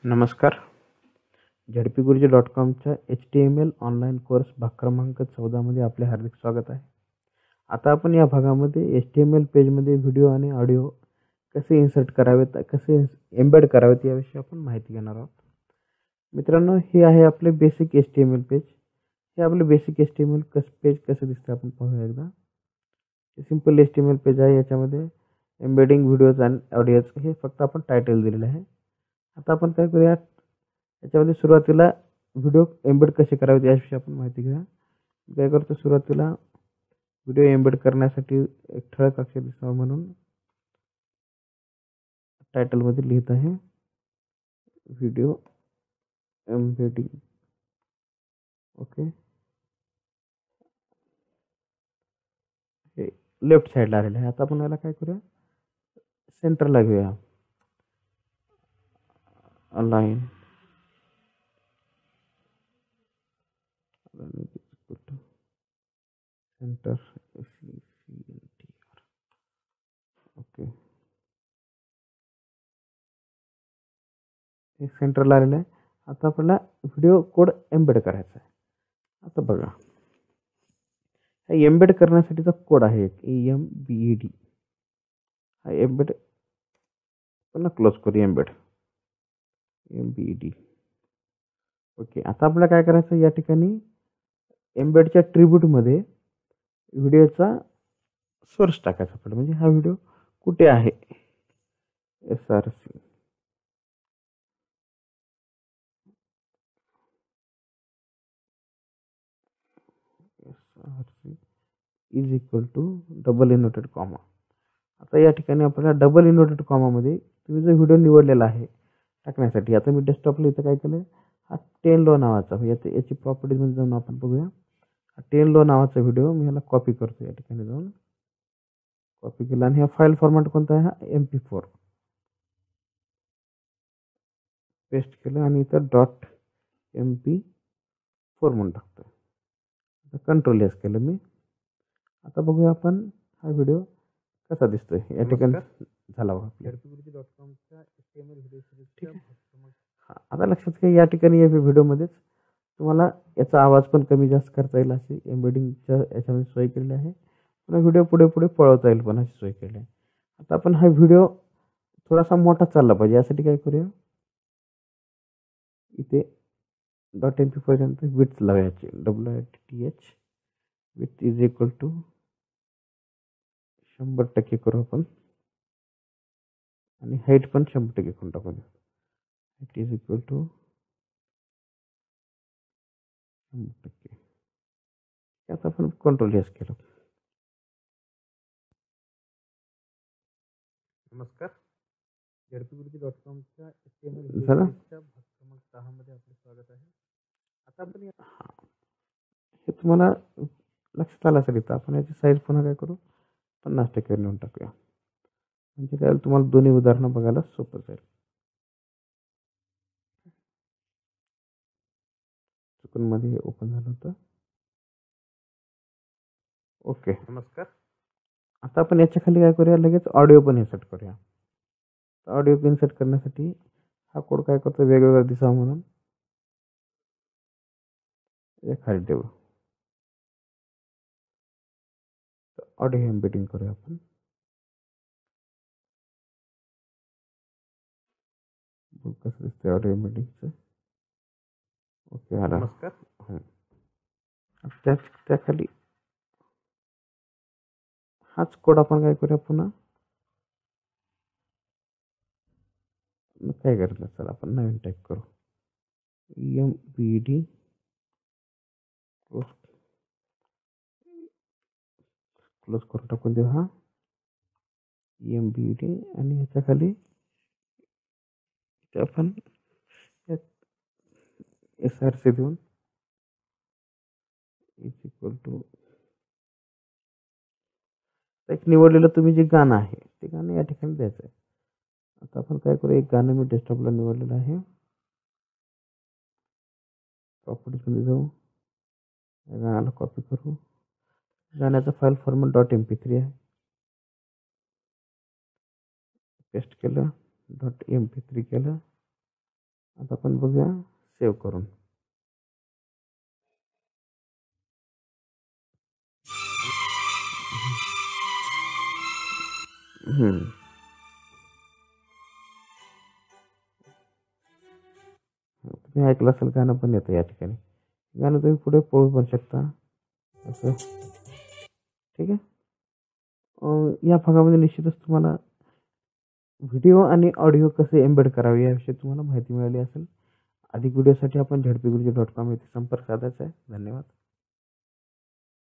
नमस्कार. झडपीगुरुजी.com च्या HTML online course भाग क्रमांक 14 मध्ये आपले हार्दिक स्वागत आहे. आता आपण या भागामध्ये HTML पेजमध्ये व्हिडिओ आणि ऑडिओ कसे इन्सर्ट करावेत, कसे एम्बेड करावेत याविषयी आपण माहिती घेणार आहोत. मित्रांनो, हे आहे आपले बेसिक HTML पेज. हे आपले बेसिक HTML पेज कसं दिसतं आपण पाहूया एकदा. हे सिंपल HTML पेज आहे. याच्यामध्ये एम्बेडिंग व्हिडिओज आणि ऑडिओज हे फक्त आपण टायटल दिलेलं आहे. आता आपण काय करूया, याच्यामध्ये सुरुवातीला व्हिडिओ एम्बेड कसे करावेत याविषयी आपण माहिती घेऊया. काय करतो, सुरुवातीला व्हिडिओ एम्बेड करण्यासाठी एक ठळक अक्षर दिसावं म्हणून टायटलमध्ये लिहित आहे व्हिडिओ एम्बेडिंग. ओके, हे लेफ्ट साईडला आलेलं आहे. आता आपण याला काय करूया, सेंटरला घेऊया. Align centre. ओके, हे सेंटरला आलेलं आहे. आता आपल्याला व्हिडिओ कोड एम्बेड करायचा आहे. आता बघा, एम्बेड करण्यासाठीचा कोड आहे एक EMBED. हा एम्बेड पुन्हा क्लोज करू, एम्बेड EMBED. ओके, आता आपल्याला काय करायचं, या ठिकाणी एम्बेडच्या ट्रिब्यूटमध्ये व्हिडिओचा सोर्स टाकायचा आपल्याला. म्हणजे हा व्हिडिओ कुठे आहे, SRC is equal to double inverted comma. आता या ठिकाणी आपल्याला डबल इन्व्हर्टेड कॉमामध्ये तुम्ही जो व्हिडिओ निवडलेला आहे टाकण्यासाठी, आता मी डेस्कटॉपला इथं काय केलं, हा 10 लो नावाचा, याची प्रॉपर्टीजमध्ये जाऊन आपण बघूया. हा 10 लो नावाचा व्हिडिओ मी ह्याला कॉपी करतो. या ठिकाणी जाऊन कॉपी केला आणि हा फाईल फॉर्मॅट कोणता आहे, हा MP4 पेस्ट केलं आणि इथं .MP4 म्हणून टाकतो. आता कंट्रोल एस केलं मी. आता बघूया आपण हा व्हिडिओ कसा दिसतोय. या ठिकाणी झाला बघा. ठीक आहे. आता लक्षात घ्या, या ठिकाणी या व्हिडिओमध्येच तुम्हाला याचा आवाज पण कमी जास्त करता येईल अशी एम्बेडिंगच्या याच्यामध्ये सोय केलेली आहे. पुन्हा व्हिडिओ पुढे पुढे पळवता येईल पण अशी सोय केली आहे. आता आपण हा व्हिडिओ थोडासा मोठा चालला पाहिजे, यासाठी काय करूया, इथे .MP पर्यंत विड्थ लावायची. WIDTH width is equal to 100% करू आपण आणि हाईट पण 100% करून टाकू. Height is equal to 100%. आता आपण कंट्रोल एस केलं. नमस्कार. झडपीगुरुजी.com च्या HTML भाग क्रमांक 6 मध्ये आपले स्वागत आहे. आता आपण हे तुम्हाला लक्षात आलं असेल. इथं आपण याची साईज पुन्हा काय करू, 50% नेऊन टाकूया. म्हणजे काय, तुम्हाला दोन्ही उदाहरणं बघायला सोपं जाईल. चुकून मध्ये ओपन झालं होतं. ओके, नमस्कार. आता आपण याच्या खाली काय करूया, लगेच ऑडिओ पण इन्सर्ट करूया. ऑडिओ इन्सर्ट करण्यासाठी हा कोड काय करतो, वेगवेगळा दिसावा म्हणून खाली ठेवू. ऑडिओ एम्बेडिंग करूया आपण. कसं दिसतंय ऑडिओ एम्बेडिंगचं. ओके, आला. नमस्कार. त्याखाली हाच कोड आपण काय करूया, पुन्हा काय करत नसेल आपण नवीन टाईप करू, EMBED क्लोज करून टाकून देऊ. हा EMBED आणि ह्याच्या खाली आपण SRC देऊन इज इक्वल टू एक निवडलेलं तुम्ही जे गाणं आहे ते गाणं या ठिकाणी द्यायचं आहे. आता आपण काय करू, एक गाणं मी डेस्कटॉपला निवडलेलं आहे. प्रॉपर्टीजमध्ये जाऊ, या गाण्याला कॉपी करू. गाण्याचा फाईल फॉर्मॅट .MP3 आहे. पेस्ट केलं, .MP3 केलं आता आपण बघूया सेव्ह करून. तुम्ही ऐकलं असेल गाणं पण येतं या ठिकाणी. गाणं तुम्ही पुढे पळू पण शकता असं. ठीक आहे. या भागामध्ये निश्चितच तुम्हाला व्हिडिओ आणि ऑडिओ कसे एम्बेड करावे याविषयी तुम्हाला माहिती मिळाली असेल. अधिक व्हिडिओसाठी आपण झडपीगुरुजी.com येथे संपर्क साधायचा आहे. धन्यवाद.